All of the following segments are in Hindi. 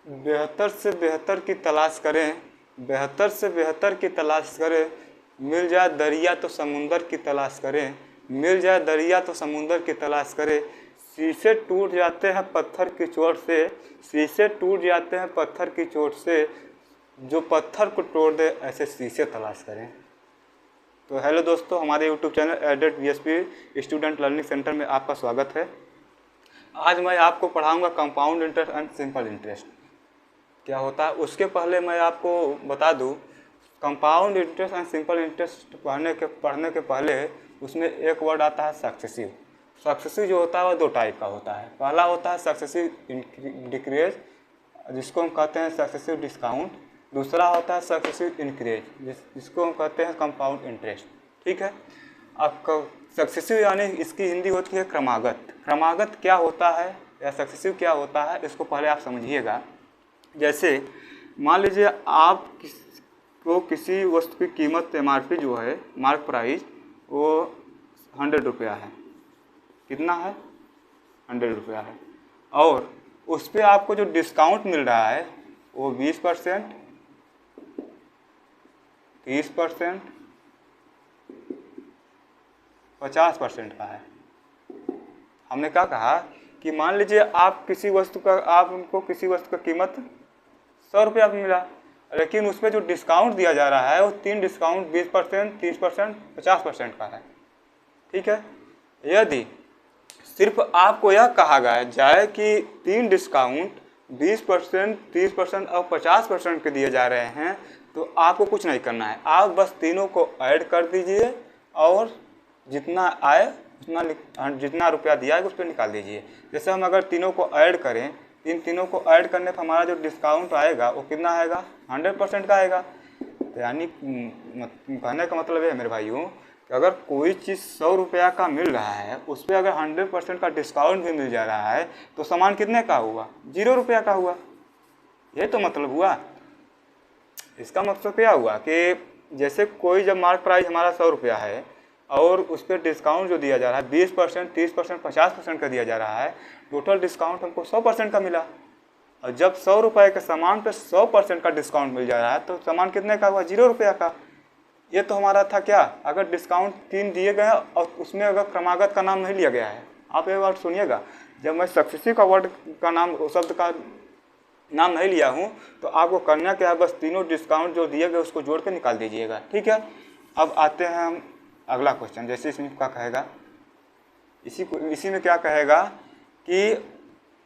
बेहतर से बेहतर की तलाश करें, बेहतर से बेहतर की तलाश करें, मिल जाए दरिया तो समुंदर की तलाश करें, मिल जाए दरिया तो समुंदर की तलाश करें। शीशे टूट जाते हैं पत्थर की चोट से, शीशे टूट जाते हैं पत्थर की चोट से, जो पत्थर को तोड़ दे ऐसे शीशे तलाश करें। तो हेलो दोस्तों, हमारे यूट्यूब चैनल एडेड VSP स्टूडेंट लर्निंग सेंटर में आपका स्वागत है। आज मैं आपको पढ़ाऊंगा compound interest and simple interest क्या होता है। उसके पहले मैं आपको बता दूं, compound interest and simple interest पढ़ने के पहले उसमें एक वर्ड आता है सक्सेसिव। सक्सेसिव जो होता है वो दो टाइप का होता है। पहला होता है सक्सेसिव डिक्रीज, जिसको हम कहते हैं सक्सेसिव डिस्काउंट। दूसरा होता है सक्सेसिव इंक्रीज, जिसको हम कहते हैं कंपाउंड इंटरेस्ट। ठीक है। अब सक्सेसिव यानी इसकी हिंदी होती है क्रमागत। क्रमागत क्या होता है या सक्सेसिव क्या होता है, इसको पहले आप समझिएगा। जैसे मान लीजिए आप किसी वस्तु की कीमत MRP जो है, मार्क प्राइस, वो 100 रुपया है। कितना है? 100 रुपया है। और उस पर आपको जो डिस्काउंट मिल रहा है वो 20%, 30%, 50% का है। हमने क्या कहा कि मान लीजिए आप किसी वस्तु का कीमत 100 रुपया मिला, लेकिन उसमें जो डिस्काउंट दिया जा रहा है वो 3 डिस्काउंट 20%, 30%, 50% का है। ठीक है। यदि सिर्फ आपको यह कहा गया जाए कि 3 डिस्काउंट 20%, 30% और 50% के दिए जा रहे हैं, तो आपको कुछ नहीं करना है। आप बस तीनों को ऐड कर दीजिए और जितना आए उतना, जितना रुपया दिया है उस पर निकाल दीजिए। जैसे हम अगर तीनों को ऐड करें, तीनों को ऐड करने पर हमारा जो डिस्काउंट आएगा वो कितना आएगा? 100% का आएगा। तो यानी कहने का मतलब है मेरे भाइयों कि अगर कोई चीज़ 100 रुपया का मिल रहा है, उस पर अगर 100% का डिस्काउंट भी मिल जा रहा है, तो सामान कितने का हुआ? 0 रुपया का हुआ। ये तो मतलब हुआ। इसका मतलब क्या हुआ कि जैसे कोई जब मार्क प्राइस हमारा 100 रुपया है और उस पर डिस्काउंट जो दिया जा रहा है 20%, 30%, 50% का दिया जा रहा है, टोटल डिस्काउंट हमको 100% का मिला। और जब 100 रुपये के सामान पे 100% का डिस्काउंट मिल जा रहा है, तो सामान कितने का हुआ? 0 रुपया का। ये तो हमारा था क्या? अगर डिस्काउंट 3 दिए गए और उसमें अगर क्रमागत का नाम नहीं लिया गया है। आप एक बार सुनिएगा, जब मैं सक्सेसिव का वर्ड का नाम, शब्द का नाम नहीं लिया हूँ, तो आपको करना क्या है, बस तीनों डिस्काउंट जो दिए गए उसको जोड़ के निकाल दीजिएगा। ठीक है। अब आते हैं हम अगला क्वेश्चन। जैसे इसमें क्या कहेगा, इसी में क्या कहेगा कि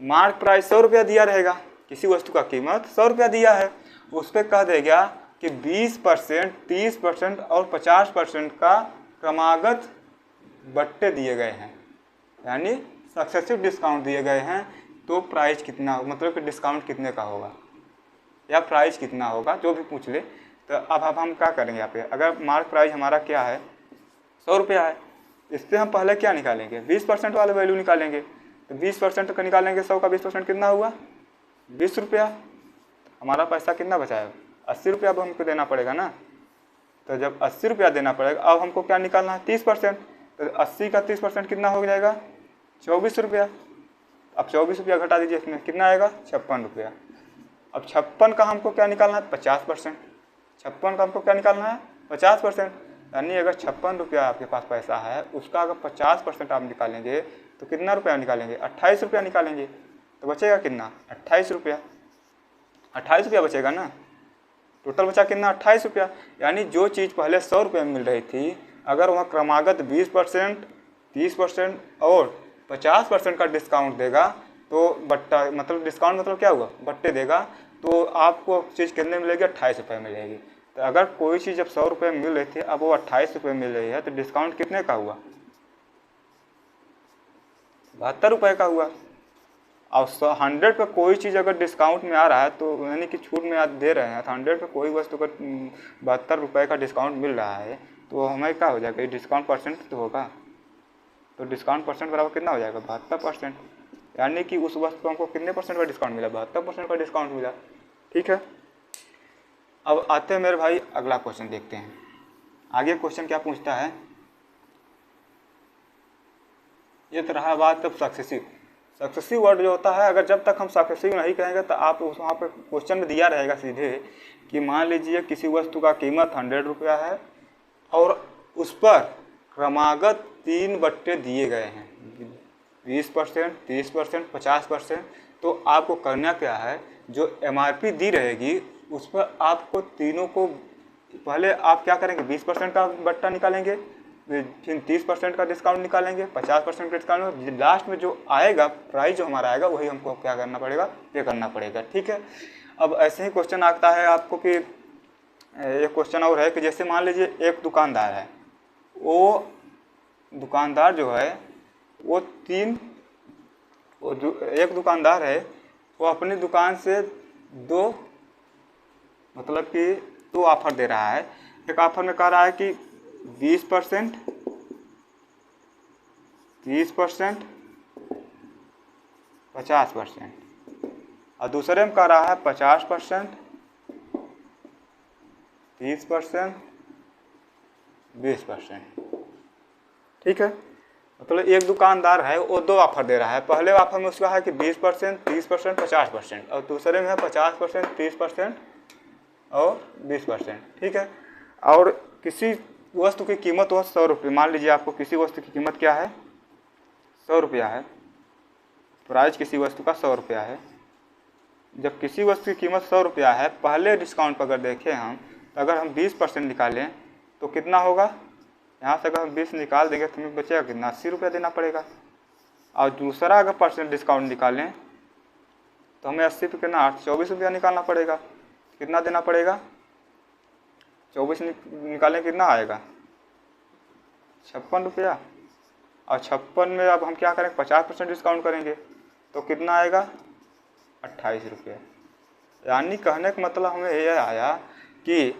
मार्क प्राइस 100 रुपया दिया रहेगा, किसी वस्तु का कीमत 100 रुपया दिया है, उस पर कह देगा कि 20%, 30% और 50% का क्रमागत बट्टे दिए गए हैं, यानी सक्सेसिव डिस्काउंट दिए गए हैं। तो प्राइस कितना, मतलब कि डिस्काउंट कितने का होगा या प्राइस कितना होगा, जो भी पूछ ले। तो अब हम क्या करेंगे यहाँ पे, अगर मार्क प्राइस हमारा क्या है? 100 रुपया है, इससे हम पहले क्या निकालेंगे? 20% वाले वैल्यू निकालेंगे। तो 20% का निकालेंगे, 100 का 20% कितना हुआ? 20 रुपया। हमारा पैसा कितना बचा है? 80 रुपया अब हमको देना पड़ेगा ना। तो जब 80 रुपया देना पड़ेगा, अब हमको क्या निकालना है? 30%। तो 80 का 30% कितना हो जाएगा? 24 रुपया। अब 24 रुपया घटा दीजिए, इसमें कितना आएगा? 56 रुपया। अब 56 का हमको क्या निकालना है? 50%। 56 का हमको क्या निकालना है? 50%। यानी अगर 56 रुपया आपके पास पैसा है, उसका अगर 50% आप निकालेंगे तो कितना रुपया निकालेंगे? 28 रुपया निकालेंगे। तो बचेगा कितना? 28 रुपया। 28 रुपया बचेगा ना। टोटल बचा कितना? 28 रुपया। यानी जो चीज़ पहले 100 रुपये में मिल रही थी, अगर वहाँ क्रमागत 20%, 30% और 50% का डिस्काउंट देगा, तो बट्टा, मतलब डिस्काउंट मतलब क्या हुआ? बट्टे देगा, तो आपको चीज़ कितने मिलेगी? 28 रुपये मिलेगी। तो अगर कोई चीज़ जब 100 रुपये में मिल रही थी, अब वो 28 रुपये मिल रही है, तो डिस्काउंट कितने का हुआ? 72 रुपये का हुआ। और 100 पे कोई चीज़ अगर डिस्काउंट में आ रहा है, तो यानी कि छूट में आज दे रहे हैं, तो 100 पे कोई वस्तु का 72 रुपये का डिस्काउंट मिल रहा है, तो हमें क्या हो जाएगा? डिस्काउंट परसेंट तो होगा। तो डिस्काउंट परसेंट बराबर कितना हो जाएगा? 72%। यानी कि उस वस्तु को हमको कितने परसेंट का डिस्काउंट मिला? 72% का डिस्काउंट मिला। ठीक है। अब आते हैं मेरे भाई अगला क्वेश्चन देखते हैं। आगे क्वेश्चन क्या पूछता है, ये तो रहा बात अब सक्सेसिव। सक्सेसिव वर्ड जो होता है, अगर जब तक हम सक्सेसिव नहीं कहेंगे तो आप वहाँ पर क्वेश्चन में दिया रहेगा सीधे कि मान लीजिए किसी वस्तु का कीमत 100 रुपया है और उस पर क्रमागत 3 बट्टे दिए गए हैं, 20%, 30%, 50%। तो आपको करना क्या है, जो MRP दी रहेगी उस पर आपको तीनों को पहले आप क्या करेंगे, 20% का बट्टा निकालेंगे, फिर 30% का डिस्काउंट निकालेंगे, 50% का डिस्काउंट, लास्ट में जो आएगा प्राइस जो हमारा आएगा वही हमको क्या करना पड़ेगा, पे करना पड़ेगा। ठीक है। अब ऐसे ही क्वेश्चन आता है आपको कि एक क्वेश्चन और है कि जैसे मान लीजिए एक दुकानदार है, वो दुकानदार जो है वो एक दुकानदार है, वो अपनी दुकान से मतलब कि 2 ऑफर दे रहा है। एक ऑफर में कह रहा है कि 20%, 30%, 50%, और दूसरे में कह रहा है 50%, 30%, 20%। ठीक है। मतलब एक दुकानदार है वो 2 ऑफर दे रहा है। पहले ऑफर में उसका है कि 20%, 30%, 50%, और दूसरे में है 50%, 30% और 20%। ठीक है। और किसी वस्तु की कीमत हो 100 रुपये, मान लीजिए आपको किसी वस्तु की कीमत क्या है, 100 रुपया है, प्राइस किसी वस्तु का 100 रुपया है। जब किसी वस्तु की कीमत 100 रुपया है, पहले डिस्काउंट पर अगर देखें हम, तो अगर हम 20% निकालें तो कितना होगा, यहाँ से अगर हम 20 निकाल देंगे तो हमें बचेगा कितना, 80 रुपया देना पड़ेगा। और दूसरा अगर % डिस्काउंट निकालें तो हमें 80 पे कितना, 24 रुपया निकालना पड़ेगा। कितना देना पड़ेगा, 24 निकालें कितना आएगा, 56 रुपया। और 56 में अब हम क्या करेंगे, 50% डिस्काउंट करेंगे तो कितना आएगा, 28 रुपये। यानी कहने का मतलब हमें यह आया कि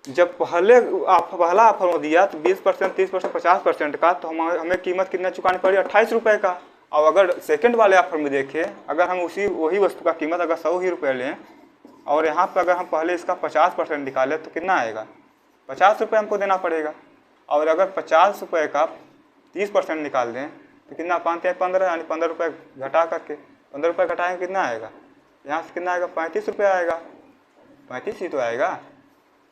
जब पहला ऑफर दिया तो 20%, 30%, 50% का, तो हमें कीमत कितना चुकानी पड़ी, 28 रुपये का। और अगर सेकंड वाले ऑफर में देखें, अगर हम वही वस्तु का कीमत अगर 100 ही रुपये लें और यहाँ पर अगर हम पहले इसका 50% निकालें तो कितना आएगा, 50 रुपये हमको देना पड़ेगा। और अगर 50 रुपये का 30% निकाल दें तो कितना, 5 या 15, यानी 15 रुपये घटा करके, 15 रुपये घटाएंगे कितना आएगा, यहाँ से कितना आएगा, 35 रुपये आएगा। 35 ही तो आएगा,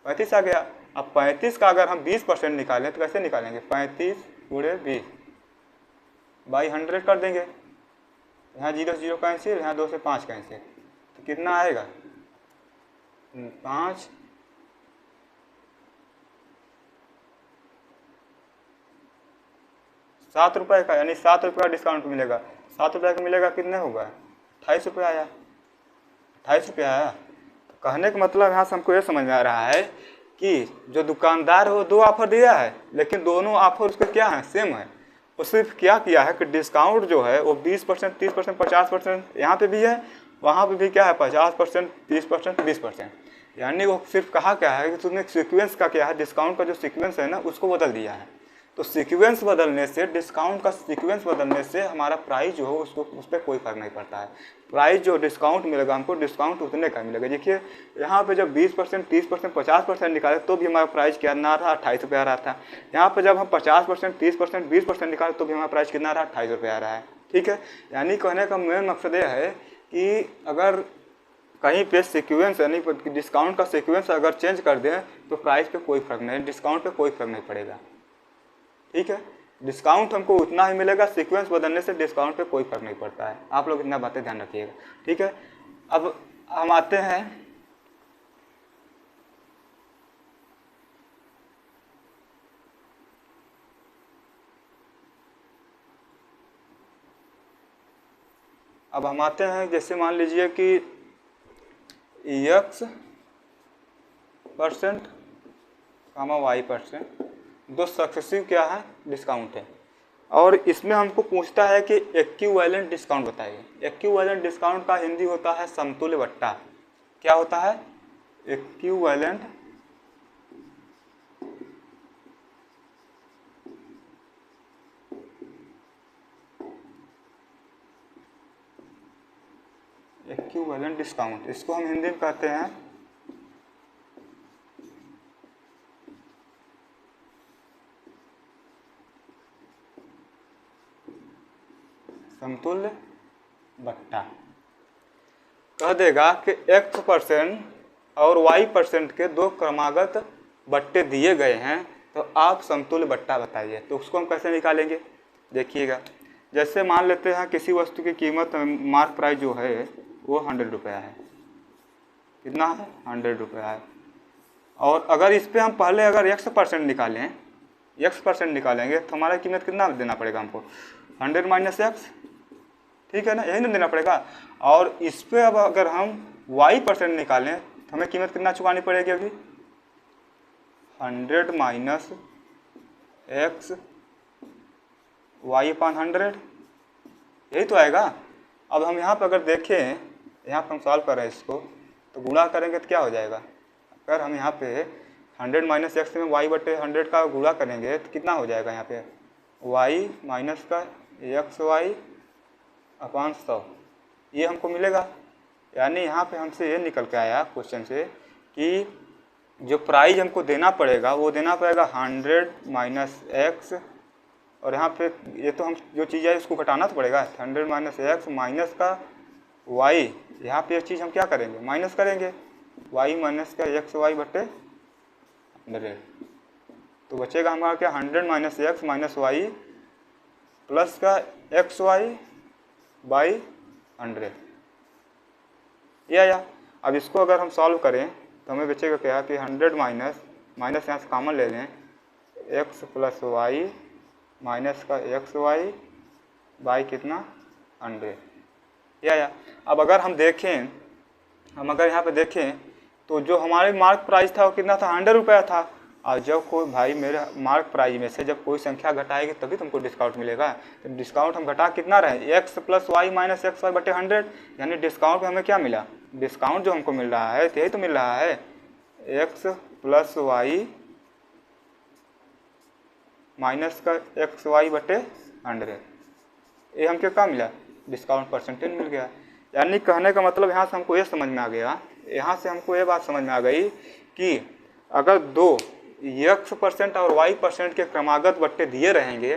35 आ गया। अब 35 का अगर हम 20% निकालें तो कैसे निकालेंगे, 35 गुणे 20 बाई 100 कर देंगे। यहाँ 0 से 0 कैंसिल, यहाँ 2 से 5 कैंसिल, तो कितना आएगा, 5, 7 रुपये का, यानी 7 रुपये का डिस्काउंट मिलेगा। 7 रुपये का मिलेगा, कितने होगा, 28 रुपये आया, 28 रुपये आया। कहने का मतलब यहाँ से हमको ये समझ में आ रहा है कि जो दुकानदार है वो 2 ऑफर दिया है, लेकिन दोनों ऑफर उसके क्या है, सेम है। वो सिर्फ क्या किया है कि डिस्काउंट जो है वो 20%, 30%, 50% यहाँ पे भी है, वहाँ पे भी क्या है, 50%, 30%, 20%। यानी वो सिर्फ कहा क्या है कि तुमने सीक्वेंस का क्या है, डिस्काउंट का जो सीक्वेंस है ना उसको बदल दिया है। तो सीक्वेंस बदलने से, डिस्काउंट का सीक्वेंस बदलने से हमारा प्राइस जो है उसको उस पर कोई फर्क नहीं पड़ता है। प्राइस जो डिस्काउंट मिलेगा हमको, डिस्काउंट उतने का मिलेगा। देखिए यहाँ पे जब 20%, 30%, 50% निकाले तो भी हमारा प्राइस कितना आ रहा, 28 रुपये आ रहा था। यहाँ पे जब हम 50%, 30%, 20% निकाले तो भी हमारा प्राइस कितना आ रहा है, 28 रुपये आ रहा है। ठीक है। यानी कहने का मेन मकसद यह है कि अगर कहीं पे सीक्वेंस यानी डिस्काउंट का सीक्वेंस अगर चेंज कर दें तो प्राइस पे कोई फर्क नहीं, डिस्काउंट पे कोई फर्क नहीं पड़ेगा। ठीक है। डिस्काउंट हमको उतना ही मिलेगा, सीक्वेंस बदलने से डिस्काउंट पे कोई फर्क नहीं पड़ता है। आप लोग इतना बातें ध्यान रखिएगा। ठीक है। अब हम आते हैं जैसे मान लीजिए कि X% Y% दो सक्सेसिव क्या है, डिस्काउंट है। और इसमें हमको पूछता है कि इक्विवेलेंट डिस्काउंट बताइए। इक्विवेलेंट डिस्काउंट का हिंदी होता है समतुल्य बट्टा। क्या होता है, इक्विवेलेंट डिस्काउंट, इसको हम हिंदी में कहते हैं समतुल्य बट्टा। कह देगा कि x% और y% के दो क्रमागत बट्टे दिए गए हैं, तो आप समतुल्य बट्टा बताइए। तो उसको हम कैसे निकालेंगे, देखिएगा। जैसे मान लेते हैं किसी वस्तु की कीमत मार्क प्राइस जो है वो 100 रुपया है। कितना है, 100 रुपया है। और अगर इस पर हम पहले अगर x% निकालें, x% निकालेंगे तो हमारा कीमत कितना देना पड़ेगा हमको, 100 माइनस x, ठीक है ना, यही ना देना पड़ेगा। और इस पर अब अगर हम y% निकालें तो हमें कीमत कितना चुकानी पड़ेगी अभी, 100 माइनस x y/100, यही तो आएगा। अब हम यहाँ पर अगर देखें, यहाँ पर हम सॉल्व कर रहे हैं इसको, तो गुणा करेंगे तो क्या हो जाएगा। अगर हम यहाँ पे 100 माइनस एक्स में y/100 का गुणा करेंगे तो कितना हो जाएगा, यहाँ पे y माइनस का xy/100 ये हमको मिलेगा। यानी यहाँ पे हमसे ये निकल के आया क्वेश्चन से कि जो प्राइस हमको देना पड़ेगा वो देना पड़ेगा 100 माइनस एक्स, और यहाँ पे ये तो हम जो चीज़ है उसको घटाना तो पड़ेगा, 100 माइनस एक्स माइनस का y, यहाँ पे ये चीज़ हम क्या करेंगे, माइनस करेंगे, y माइनस का x/100, तो बचेगा हमारा क्या, 100 minus x minus y plus का xy/100, ये आया। अब इसको अगर हम सॉल्व करें तो हमें बचेगा क्या कि 100 माइनस यहाँ से कॉमन ले लें, x प्लस वाई माइनस का xy/ कितना 100, ये आया। अब अगर हम देखें, हम अगर यहाँ पे देखें तो जो हमारे मार्क प्राइस था वो कितना था, 100 रुपया था। और जब कोई भाई मेरे मार्क प्राइस में से जब कोई संख्या घटाएगी तभी तुमको डिस्काउंट मिलेगा। तो डिस्काउंट हम घटा कितना रहे, x plus Y minus xy/100, यानी डिस्काउंट हमें क्या मिला, डिस्काउंट जो हमको मिल रहा है यही तो मिल रहा है, x प्लस वाई माइनस का xy/100, ये हमको क्या मिला, डिस्काउंट परसेंटेज मिल गया। यानी कहने का मतलब यहाँ से हमको ये समझ में आ गया, यहाँ से हमको ये बात समझ में आ गई कि अगर दो x% और y% के क्रमागत बट्टे दिए रहेंगे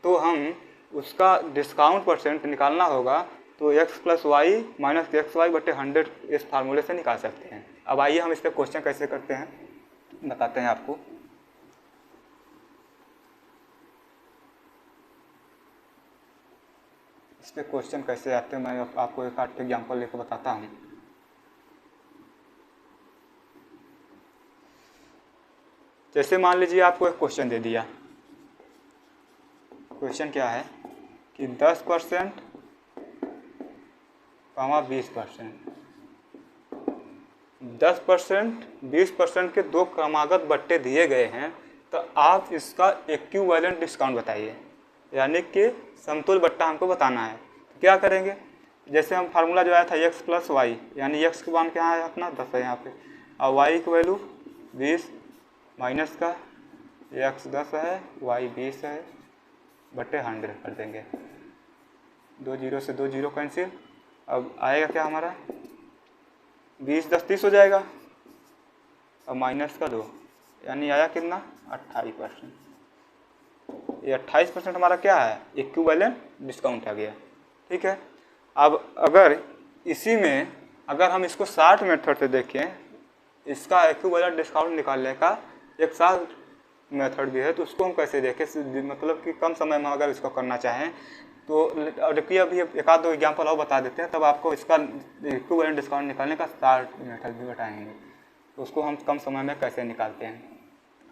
तो हम उसका डिस्काउंट परसेंट निकालना होगा, तो x plus Y minus xy/100 इस फार्मूले से निकाल सकते हैं। अब आइए हम इस पर क्वेश्चन कैसे करते हैं बताते हैं आपको। इस पर क्वेश्चन कैसे आते हैं मैं आपको एक आठ एग्जाम्पल लेकर बताता हूँ। जैसे मान लीजिए आपको एक क्वेश्चन दे दिया, क्वेश्चन क्या है कि 10% 20%, 10% 20% के दो क्रमागत बट्टे दिए गए हैं, तो आप इसका इक्विवेलेंट डिस्काउंट बताइए, यानी कि समतुल्य बट्टा हमको बताना है। तो क्या करेंगे, जैसे हम फार्मूला जो आया था x प्लस वाई, यानी x की मान क्या है अपना 10 है यहाँ पे, और y की वैल्यू 20 माइनस का x 10 है y 20 है बटे 100 कर देंगे, 2 जीरो से 2 जीरो कैंसिल। अब आएगा क्या हमारा 20 10 30 हो जाएगा, अब माइनस का 2, यानी आया कितना 28%। ये 28% हमारा क्या है, इक्विवेलेंट डिस्काउंट आ गया, ठीक है। अब अगर इसी में अगर हम इसको 60 मेथड से देखें, इसका इक्विवेलेंट डिस्काउंट निकालने का एक 60 मेथड भी है, तो उसको हम कैसे देखें, मतलब कि कम समय में अगर इसको करना चाहें तो देखिए अभी एक आध दो एग्जाम्पल और बता देते हैं, तब आपको इसका इक्विवेलेंट डिस्काउंट निकालने का 60 मेथड भी बताएंगे, तो उसको हम कम समय में कैसे निकालते हैं।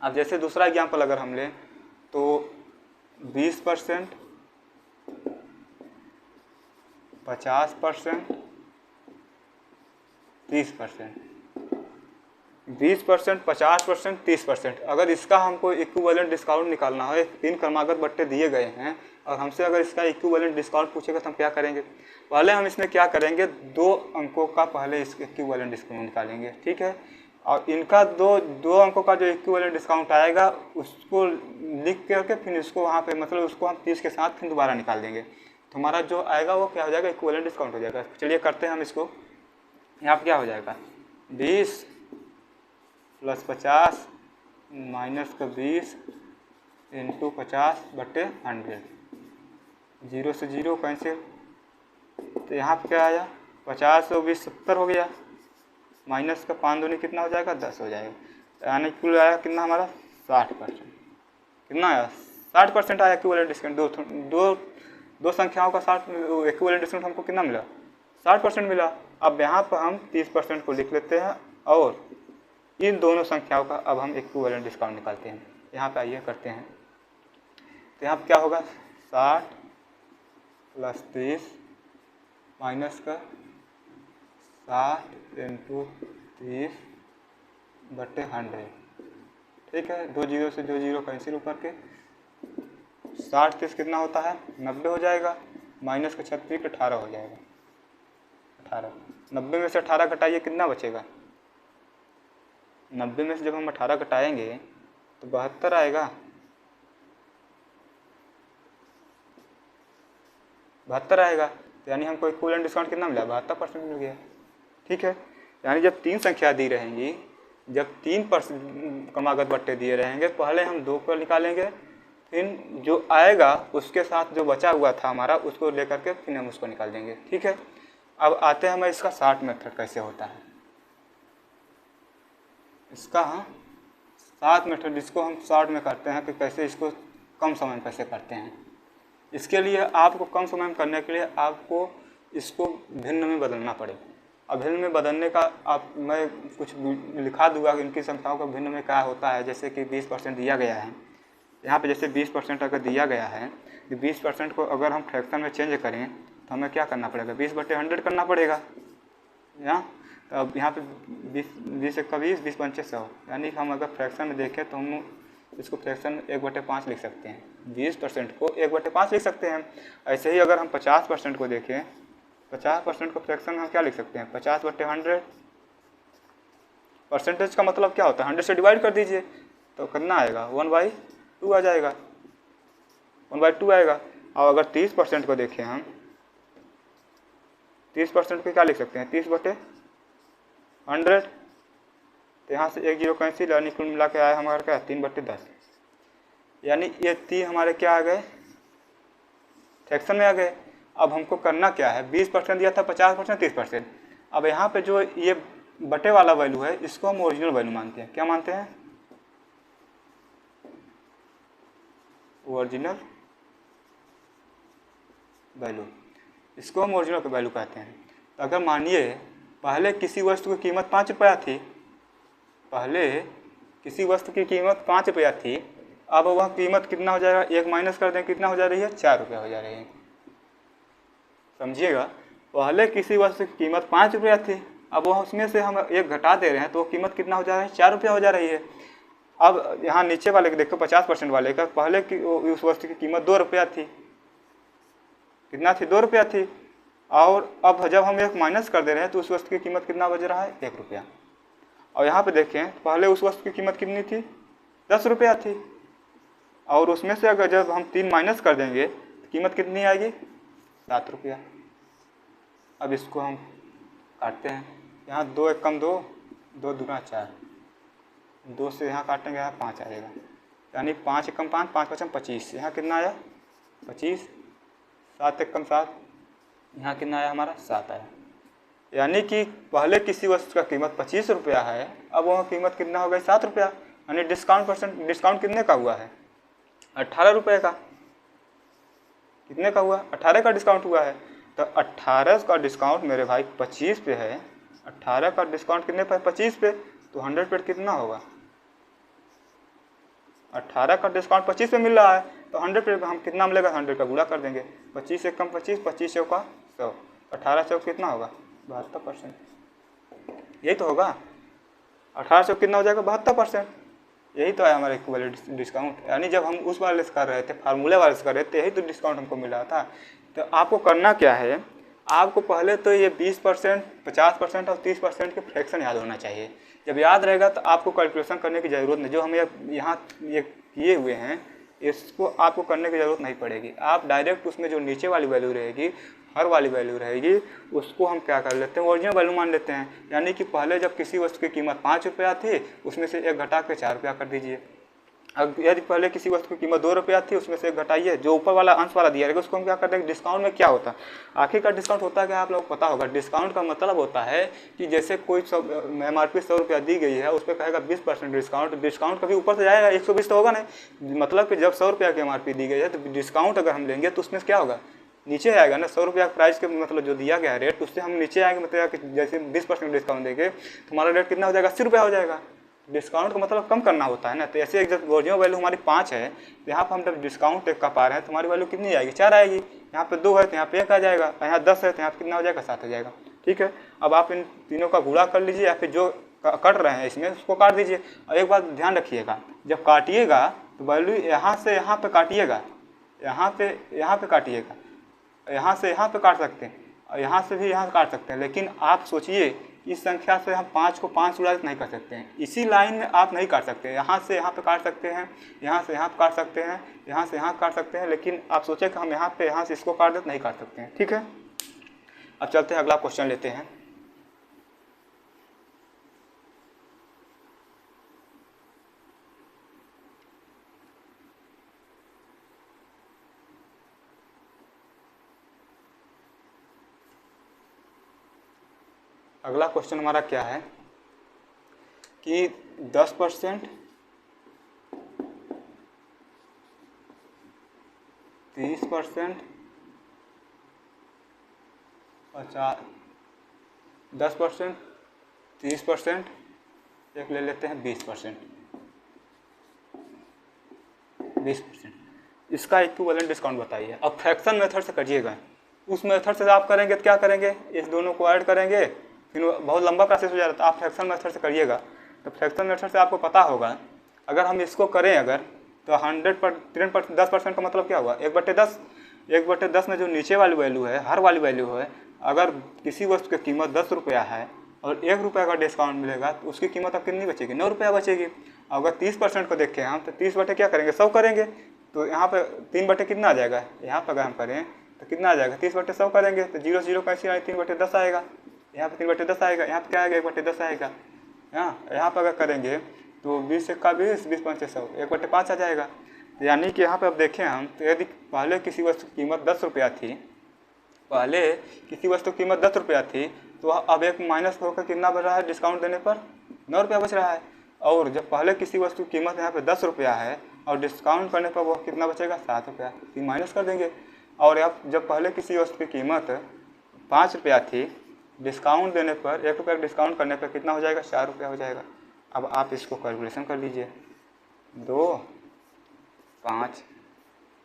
अब जैसे दूसरा एग्जाम्पल अगर हम लें तो 20%, 50%, 30%, 20%, 50%, 30%, अगर इसका हमको इक्विवेलेंट डिस्काउंट निकालना हो, 3 क्रमागत बट्टे दिए गए हैं और हमसे अगर इसका इक्विवेलेंट डिस्काउंट पूछेगा तो हम क्या करेंगे, पहले हम इसमें क्या करेंगे, 2 अंकों का पहले इसके इक्विवेलेंट डिस्काउंट निकालेंगे, ठीक है। और इनका दो अंकों का जो इक्विवेलेंट डिस्काउंट आएगा उसको लिख करके फिर इसको वहाँ पे मतलब उसको हम 30 के साथ फिर दोबारा निकाल देंगे, तो हमारा जो आएगा वो क्या हो जाएगा, इक्विवेलेंट डिस्काउंट हो जाएगा। चलिए करते हैं हम इसको। यहाँ पर क्या हो जाएगा 20 प्लस 50 माइनस का 20 इंटू 50 बटे 100, 0 से 0 कैंसिल, तो यहाँ पे क्या आया 50 और 20 70 हो गया, माइनस का 5 दूनी कितना हो जाएगा 10 हो जाएगा। यानी कुल आया कितना हमारा 60%। कितना आया 60% आया इक्विवेलेंट डिस्काउंट। दो संख्याओं का 60 इक्विवेलेंट डिस्काउंट हमको कितना मिला 60% मिला। अब यहाँ पर हम 30% को लिख लेते हैं और इन दोनों संख्याओं का अब हम इक्विवेलेंट डिस्काउंट निकालते हैं। यहाँ पे आइए करते हैं। तो यहाँ पर क्या होगा 60 + 30 माइनस का 60 × 30/100। ठीक है, 2 जीरो से 2 जीरो कैंसिल ऊपर के 60 30 कितना होता है 90 हो जाएगा, माइनस का 36 18 हो जाएगा। 18 90 में से 18 घटाइए कितना बचेगा 90 में से जब हम 18 घटाएंगे तो 72 आएगा। 72 आएगा। तो यानी हमको इक्विवेलेंट डिस्काउंट कितना मिला 72% मिल गया। ठीक है, यानी जब 3 संख्या दी रहेंगी, जब 3% क्रमागत बट्टे दिए रहेंगे, पहले हम 2 को निकालेंगे, फिर जो आएगा उसके साथ जो बचा हुआ था हमारा उसको लेकर के फिर हम उसको निकाल देंगे। ठीक है, अब आते हैं हमें इसका शॉर्ट मेथड कैसे होता है। इसका शॉर्ट मेथड जिसको हम शॉर्ट में करते हैं कि कैसे इसको कम समय में कैसे करते हैं। इसके लिए आपको कम समय में करने के लिए आपको इसको भिन्न में बदलना पड़ेगा। अब भिन्न में बदलने का मैं कुछ लिखा दूंगा कि इनकी संख्याओं का भिन्न में क्या होता है। जैसे कि 20% दिया गया है, यहाँ पे जैसे 20% अगर दिया गया है तो 20% को अगर हम फ्रैक्शन में चेंज करें तो हमें क्या करना पड़ेगा 20/100 करना पड़ेगा। यहाँ तो अब यहाँ पे 20 का 20 20 पंचे 100, यानी हम अगर फ्रैक्शन में देखें तो हम इसको फ्रैक्शन 1/5 लिख सकते हैं। 20% को 1/5 लिख सकते हैं। ऐसे ही अगर हम 50% को देखें, 50% को फ्रैक्शन में हम क्या लिख सकते हैं 50/100। परसेंटेज का मतलब क्या होता है 100 से डिवाइड कर दीजिए तो कितना आएगा 1/2 आ जाएगा, 1/2 आएगा। और अगर 30% को देखें हम 30% को क्या लिख सकते हैं 30/100। तो यहाँ से 1 जीरो कैंसिल, यानी कुल मिला के आया हमारा क्या 3/10। यानी ये 3 हमारे क्या आ गए फ्रैक्शन में आ गए। अब हमको करना क्या है 20% दिया था 50% 30%। अब यहाँ पे जो ये बटे वाला वैल्यू है इसको हम ओरिजिनल वैल्यू मानते हैं। क्या मानते हैं ओरिजिनल वैल्यू, इसको हम ओरिजिनल का वैल्यू कहते हैं। तो अगर मानिए पहले किसी वस्तु की कीमत 5 रुपया थी, पहले किसी वस्तु की कीमत 5 रुपया थी, अब वह कीमत कितना हो जाएगा 1 माइनस कर दें कितना हो जा रही है 4 रुपया हो जा रही है। समझिएगा, पहले किसी वस्तु की कीमत 5 रुपया थी, अब वह उसमें से हम 1 घटा दे रहे हैं तो कीमत कितना हो जा रहा है 4 रुपया हो जा रही है। अब यहाँ नीचे वाले को देखो 50% वाले का, पहले की उस वस्तु की कीमत 2 रुपया थी, कितना थी 2 रुपया थी, और अब जब हम 1 माइनस कर दे रहे हैं तो उस वस्तु की कीमत कितना बच रहा है 1 रुपया। और यहाँ पे देखें पहले उस वस्तु की कीमत कितनी थी 10 रुपया थी, और उसमें से अगर जब हम 3 माइनस कर देंगे तो कीमत कितनी आएगी 7 रुपया। अब इसको हम काटते हैं, यहाँ 2 1 कम 2, 2 दूना 4, 2 से यहाँ काटेंगे यहाँ 5 आएगा, यानी 5 1 कम 5, 5 5 25, यहाँ कितना आया 25, 7 1 कम 7, यहाँ कितना आया हमारा 7 आया। यानी कि पहले किसी वस्तु का कीमत 25 रुपया है, अब वह कीमत कितना हो गई 7 रुपया, यानी डिस्काउंट कितने का हुआ है 18 रुपये का। कितने का हुआ 18 का डिस्काउंट हुआ है। तो 18 का डिस्काउंट मेरे भाई 25 पे है, 18 का डिस्काउंट कितने पे 25 पे, तो 100 पे कितना होगा 18 का डिस्काउंट 25 पे मिल रहा है तो 100 पे हम कितना मिलेगा 100 का गुणा कर देंगे, 25 से कम 25, 25 100 का 100, 18 100 कितना होगा 72%। यही तो होगा 18 से कितना हो जाएगा 72%। यही तो है हमारे इक्विवेलेंट डिस्काउंट। यानी जब हम उस वाले से कर रहे थे फार्मूले वाले से कर रहे थे, यही तो डिस्काउंट हमको मिल रहा था। तो आपको करना क्या है, आपको पहले तो ये 20%, 50% और 30% के फ्रैक्शन याद होना चाहिए। जब याद रहेगा तो आपको कैलकुलेशन करने की ज़रूरत नहीं, जो हम यहाँ ये किए हुए हैं इसको आपको करने की ज़रूरत नहीं पड़ेगी। आप डायरेक्ट उसमें जो नीचे वाली वैल्यू रहेगी, हर वाली वैल्यू रहेगी, उसको हम क्या कर लेते हैं ओरिजिनल वैल्यू मान लेते हैं। यानी कि पहले जब किसी वस्तु की कीमत 5 रुपया थी उसमें से 1 घटा के 4 रुपया कर दीजिए। अब यदि पहले किसी वस्तु की कीमत 2 रुपया थी, उसमें से घटाइए, जो ऊपर वाला अंश वाला दिया रहेगा उसको हम क्या करते हैं, डिस्काउंट में क्या होता है, आखिरकार डिस्काउंट होता है क्या आप लोगों को पता होगा। डिस्काउंट का मतलब होता है कि जैसे कोई MRP 100 रुपया दी गई है, उस पर कहेगा 20% डिस्काउंट, डिस्काउंट कभी ऊपर से जाएगा, 120 तो होगा नहीं, मतलब कि जब 100 रुपया की MRP दी गई है तो डिस्काउंट अगर हम लेंगे तो उसमें क्या होगा, नीचे आएगा ना। 100 रुपया प्राइस के मतलब जो दिया गया है रेट, उससे हम नीचे आएंगे, मतलब कि जैसे 20% डिस्काउंट देंगे तो हमारा रेट कितना हो जाएगा, 80 रुपया हो जाएगा। डिस्काउंट का मतलब कम करना होता है ना। तो ऐसे जब ओरिजिनल वैल्यू हमारी 5 है, तो यहाँ पर हम जब डिस्काउंट 1 का पा रहे हैं तो हमारी वैल्यू कितनी आएगी, 4 आएगी। यहाँ पे 2 है तो यहाँ पे 1 आ जाएगा, यहाँ 10 है तो यहाँ पे कितना हो जाएगा, 7 हो जाएगा। ठीक है, अब आप इन तीनों का गुणा कर लीजिए या फिर जो कट रहे हैं इसमें उसको काट दीजिए। और एक बात ध्यान रखिएगा, जब काटिएगा तो वैल्यू यहाँ से यहाँ पे काटिएगा, यहाँ पे काटिएगा, यहाँ से यहाँ पे काट सकते हैं और यहाँ से भी यहाँ काट सकते हैं। लेकिन आप सोचिए, इस संख्या से हम 5 को 5 गुणा नहीं कर सकते हैं, इसी लाइन में आप नहीं काट सकते। यहाँ से यहाँ पे काट सकते हैं, यहाँ से यहाँ पे काट सकते हैं, यहाँ से यहाँ काट सकते हैं, लेकिन आप सोचें कि हम यहाँ से इसको काट दें तो नहीं काट सकते हैं। ठीक है, अब चलते हैं अगला क्वेश्चन लेते हैं। अगला क्वेश्चन हमारा क्या है कि 10%, 30%, 10%, 30%, एक ले लेते हैं 20%, इसका इक्विवेलेंट डिस्काउंट बताइए। अब फ्रैक्शन मेथड से करिएगा, उस मेथड से आप करेंगे तो क्या करेंगे, इस दोनों को ऐड करेंगे, फिर बहुत लंबा प्रोसेस हो जाता है। तो आप फ्रैक्शन मेथड से करिएगा, तो फ्रैक्शन मेथड से आपको पता होगा, अगर हम इसको करें अगर तो 10% का मतलब क्या हुआ, 1/10। 1/10 में जो नीचे वाली वैल्यू है, हर वाली वैल्यू है, अगर किसी वस्तु की कीमत 10 रुपया है और 1 रुपया का डिस्काउंट मिलेगा तो उसकी कीमत अब कितनी बचेगी, 9 रुपया बचेगी। अगर 30% को देखें हम तो 30 क्या करेंगे, 100 करेंगे, तो यहाँ पर 3 कितना आ जाएगा, यहाँ पर अगर हम करें तो कितना आ जाएगा, 30/100 करेंगे तो 0 0 कैसे आए, 3/10 आएगा, यहाँ पे 3/10 आएगा, यहाँ पे क्या आएगा, 1/10 आएगा। यहाँ पर अगर करेंगे तो 20 का 20, 20 5 100, 1/5 आ जाएगा। यानी कि यहाँ पे अब देखें हम, तो यदि पहले किसी वस्तु की कीमत 10 रुपया थी, पहले किसी वस्तु की कीमत 10 रुपया थी, तो अब एक माइनस होकर कितना बच रहा है, डिस्काउंट देने पर 9 रुपया बच रहा है। और जब पहले किसी वस्तु की कीमत यहाँ पे 10 रुपया है और डिस्काउंट करने पर वो कितना बचेगा, 7 रुपया, 3 माइनस कर देंगे। और अब जब पहले किसी वस्तु की कीमत 5 रुपया थी, डिस्काउंट देने पर 1 रुपया डिस्काउंट करने पर कितना हो जाएगा, 4 रुपया हो जाएगा। अब आप इसको कैलकुलेशन कर लीजिए, 2 5,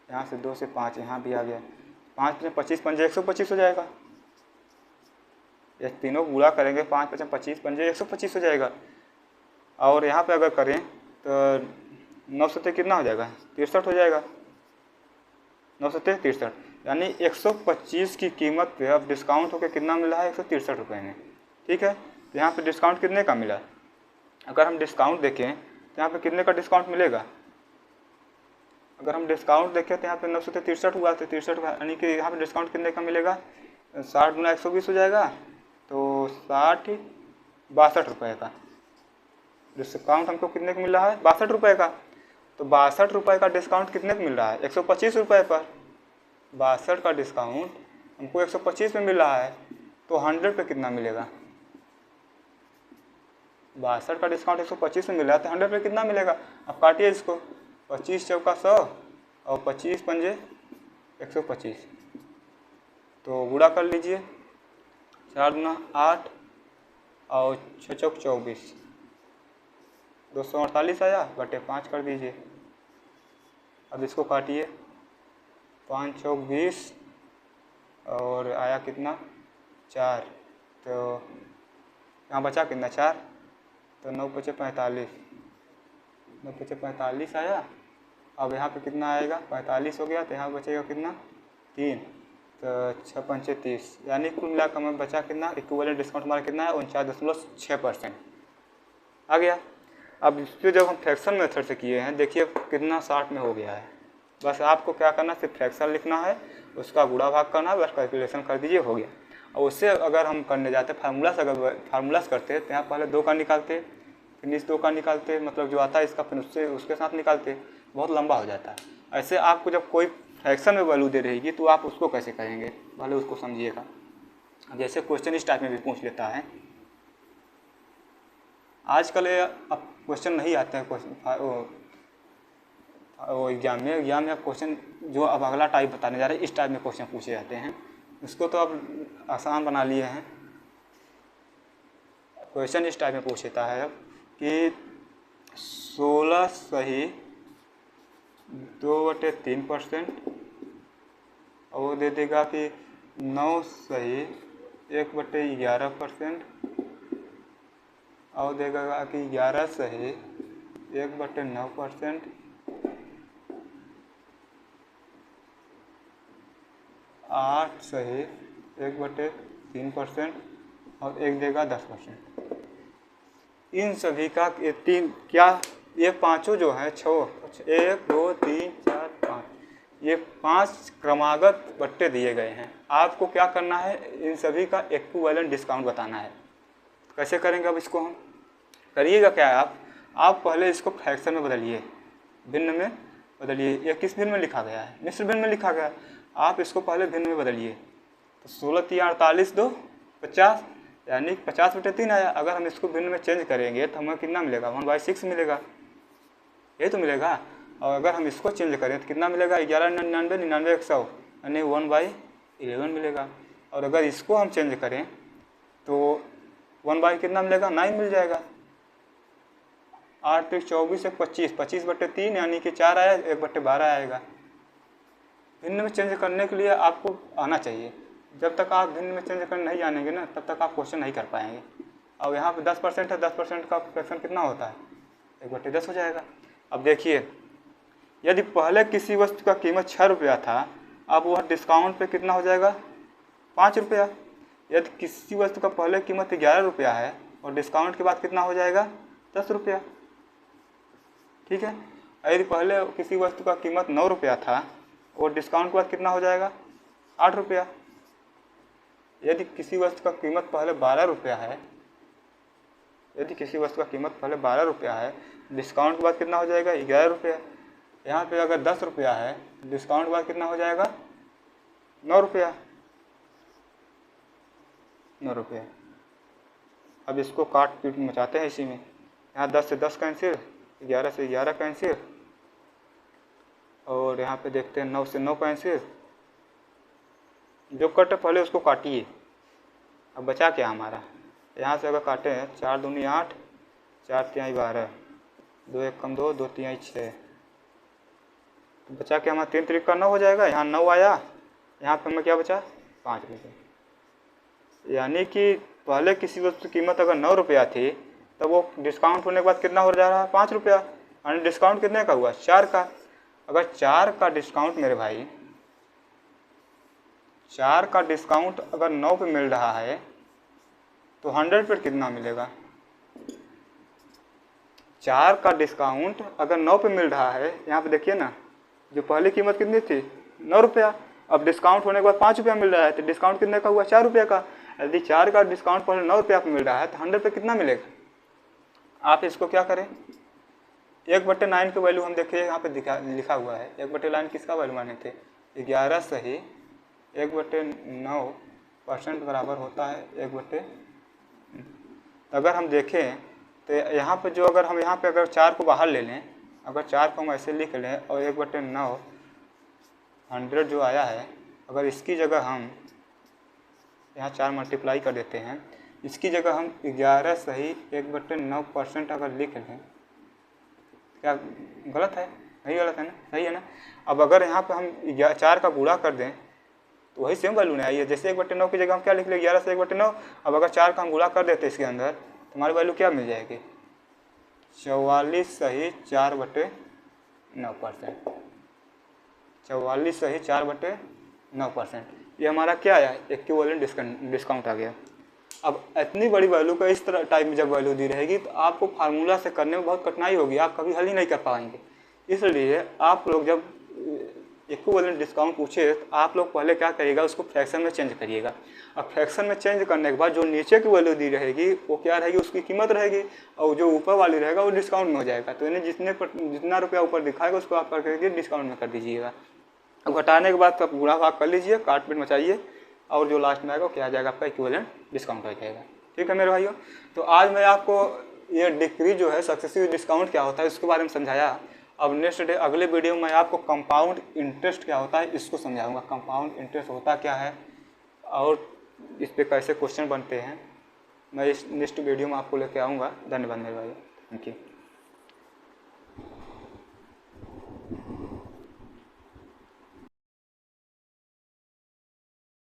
यहाँ से 2 से 5 यहाँ भी आ गया, 5 में 25 पंजे 125 हो जाएगा। ये तीनों गुणा करेंगे, 5 5 25 पंजे 125 हो जाएगा। और यहाँ पे अगर करें तो 9 सत्ते कितना हो जाएगा, 63 हो जाएगा, 9 सत्ते 63, यानी 125 की कीमत पे अब डिस्काउंट होकर कितना मिला है, 163 रुपये में। ठीक है, तो यहाँ पे डिस्काउंट कितने का मिला, अगर हम डिस्काउंट देखें तो यहाँ पे कितने का डिस्काउंट मिलेगा, अगर हम डिस्काउंट देखें तो यहाँ पे 9 सत्ते 63 हुआ, तो 63 यानी कि यहाँ पे डिस्काउंट कितने का मिलेगा, 60 गुना 120 हो जाएगा, तो 60 62 रुपये का डिस्काउंट हमको कितने का मिल रहा है, 62 रुपये का। तो 62 रुपये का डिस्काउंट कितने का मिल रहा है, 125 रुपये पर। 62 का डिस्काउंट हमको 125 में मिल रहा है, तो 100 पे कितना मिलेगा, 62 का डिस्काउंट 125 में मिल रहा है तो 100 पे कितना मिलेगा। अब काटिए इसको, 25 चौका 100 और 25 पंजे 125, तो गुणा कर लीजिए, 4 गुना 8 और 6 चौक 24, 248 आया, बटे 5 कर दीजिए। अब इसको काटिए, 5 चौक 20 और आया कितना 4, तो यहाँ बचा कितना 4, तो 9 5 45, 9 5 45 आया। अब यहाँ पे कितना आएगा, 45 हो गया, तो यहाँ बचेगा कितना 3, तो 6 5 30, यानी कुल मिलाकर हमें बचा कितना, इक्विवेलेंट डिस्काउंट हमारा कितना है 49.6% आ गया। अब इसको जब हम फ्रैक्शन मेथड से किए हैं, देखिए कितना 60 में हो गया है। बस आपको क्या करना है, सिर्फ फ्रैक्शन लिखना है, उसका गुणा भाग करना है, बस कैलकुलेशन कर दीजिए, हो गया। और उससे अगर हम करने जाते फार्मूला से, अगर फार्मूला से करते तो यहाँ पहले 2 का निकालते, फिर इस 2 का निकालते, मतलब जो आता है इसका, फिर उससे उसके साथ निकालते, बहुत लंबा हो जाता है। ऐसे आपको जब कोई फ्रैक्शन में वैल्यू दे रहेगी तो आप उसको कैसे करेंगे, पहले उसको समझिएगा। जैसे क्वेश्चन इस टाइप में भी पूछ लेता है, आजकल अब क्वेश्चन नहीं आते हैं, क्वेश्चन वो एग्जाम में क्वेश्चन जो अब अगला टाइप बताने जा रहे हैं, इस टाइप में क्वेश्चन पूछे जाते हैं। उसको तो अब आसान बना लिए हैं। क्वेश्चन इस टाइप में पूछता है अब कि 16 सही 2/3%, और वो दे देगा कि 9 सही 1/11%, और देगा कि 11 सही 1/9%, 8 सही 1/3%, और 1 देगा 10%। इन सभी का ये 3 क्या, ये पांचों जो है 1 2 3 4 5, ये 5 क्रमागत बट्टे दिए गए हैं। आपको क्या करना है, इन सभी का इक्विवेलेंट डिस्काउंट बताना है। कैसे करेंगे अब इसको हम, करिएगा क्या है आप पहले इसको फ्रैक्शन में बदलिए, भिन्न में बदलिए। ये किस भिन्न में लिखा गया है, मिश्र भिन्न में लिखा गया है। आप इसको पहले भिन्न में बदलिए, तो 16 3 48 2 50, यानी 50/3 आया। अगर हम इसको भिन्न में चेंज करेंगे तो हमें कितना मिलेगा, 1/6 मिलेगा, ये तो मिलेगा। और अगर हम इसको चेंज करें तो कितना मिलेगा, 11 99 99 100, यानी 1/11 मिलेगा। और अगर इसको हम चेंज करें तो 1 कितना मिलेगा, 9 मिल जाएगा। 8 3 24 1 25, 25/3 यानी कि 4 आया, 1/12 आएगा। भिन्न में चेंज करने के लिए आपको आना चाहिए। जब तक आप भिन्न में चेंज करने नहीं जानेंगे ना, तब तक आप क्वेश्चन नहीं कर पाएंगे। और यहाँ पे 10% है, 10% का फ्रैक्शन कितना होता है, 1/10 हो जाएगा। अब देखिए, यदि पहले किसी वस्तु का कीमत 6 रुपया था, अब वह डिस्काउंट पे कितना हो जाएगा, 5 रुपया। यदि किसी वस्तु का पहले कीमत 11 रुपया है और डिस्काउंट के बाद कितना हो जाएगा, 10 रुपया। ठीक है। यदि पहले किसी वस्तु का कीमत 9 रुपया था और डिस्काउंट के बाद कितना हो जाएगा, 8 रुपया। यदि किसी वस्तु का कीमत पहले 12 रुपया है, यदि किसी वस्तु का कीमत पहले 12 रुपया है, डिस्काउंट के बाद कितना हो जाएगा, 11 रुपया। यहाँ पे अगर 10 रुपया है, डिस्काउंट के बाद कितना हो जाएगा, 9 रुपया, 9 रुपया। अब इसको काट पीट मचाते हैं इसी में। यहाँ 10 से 10 कैंसिल, 11 से 11 कैंसिल, और यहाँ पे देखते हैं 9 से 9 कैंसिल। जो कट पहले उसको काटिए। अब बचा क्या हमारा, यहाँ से अगर काटे हैं 4 दूनी 8, 4 तिहाई 12, 2 1 कम 2, 2 तिहाई 6, तो बचा क्या हमारा 3 3 का 9 हो जाएगा। यहाँ 9 आया, यहाँ पे हमें क्या बचा, 5 रुपये। यानी कि पहले किसी वस्तु की कीमत अगर 9 रुपया थी, तब वो डिस्काउंट होने के बाद कितना हो जा रहा है, 5 रुपया। यानी डिस्काउंट कितने का हुआ, 4 का। अगर 4 का डिस्काउंट मेरे भाई, 4 का डिस्काउंट अगर 9 पे मिल रहा है तो 100 पर कितना मिलेगा। 4 का डिस्काउंट अगर 9 पे मिल रहा है, यहाँ पे देखिए ना, जो पहले कीमत कितनी थी, 9 रुपया। अब डिस्काउंट होने के बाद 5 रुपया मिल रहा है, तो डिस्काउंट कितने का हुआ, 4 रुपया का। यदि 4 का डिस्काउंट पहले 9 रुपया पे मिल रहा है तो 100 पे कितना मिलेगा। आप इसको क्या करें, 1/9 की वैल्यू हम देखिए, यहाँ पे लिखा हुआ है 1/9 किसका वैल्यू माने थे, 11 सही 1/9% बराबर होता है 1/। अगर हम देखें तो यहाँ पे जो, अगर हम यहाँ पे अगर 4 को बाहर ले लें, अगर 4 को हम ऐसे लिख लें और 1/9 100 जो आया है, अगर इसकी जगह हम यहाँ 4 मल्टीप्लाई कर देते हैं, इसकी जगह हम 11 सही 1/9% अगर लिख लें, क्या गलत है, नहीं गलत है ना, सही है ना। अब अगर यहाँ पे हम 4 का गुणा कर दें तो वही सेम वैल्यू नहीं आई है। जैसे 1/9 की जगह हम क्या लिख लें, 11 से 1/9। अब अगर 4 का हम गुणा कर देते इसके अंदर, तो हमारी वैल्यू क्या मिल जाएगी, 44 सही 4/9%, 44 सही 4/9%। ये हमारा क्या आया, इक्विवेलेंट डिस्काउंट आ गया। अब इतनी बड़ी वैल्यू का इस तरह टाइप में जब वैल्यू दी रहेगी तो आपको फार्मूला से करने में बहुत कठिनाई होगी, आप कभी हल ही नहीं कर पाएंगे। इसलिए आप लोग जब इक्विवेलेंट डिस्काउंट पूछे तो आप लोग पहले क्या करिएगा, उसको फ्रैक्शन में चेंज करिएगा। अब फ्रैक्शन में चेंज करने के बाद जो नीचे की वैल्यू दी रहेगी वो क्या रहेगी, उसकी कीमत रहेगी, और जो ऊपर वाली रहेगा वो डिस्काउंट में हो जाएगा। तो इन्हें जितना रुपया ऊपर दिखाएगा उसको आप करके डिस्काउंट में कर दीजिएगा। अब घटाने के बाद आप गुणा भाग कर लीजिए, काट पीट मचाइए, और जो लास्ट में आएगा वो क्या आ जाएगा, आपका इक्विवेलेंट डिस्काउंट हो जाएगा। ठीक है मेरे भाइयों, तो आज मैं आपको ये डिक्रीज जो है सक्सेसिव डिस्काउंट क्या होता है इसके बारे में समझाया। अब नेक्स्ट डे अगले वीडियो में मैं आपको कंपाउंड इंटरेस्ट क्या होता है इसको समझाऊंगा। कंपाउंड इंटरेस्ट होता क्या है और इस पे कैसे क्वेश्चन बनते हैं, मैं इस नेक्स्ट वीडियो में आपको लेके आऊँगा। धन्यवाद मेरे भाई, थैंक यू।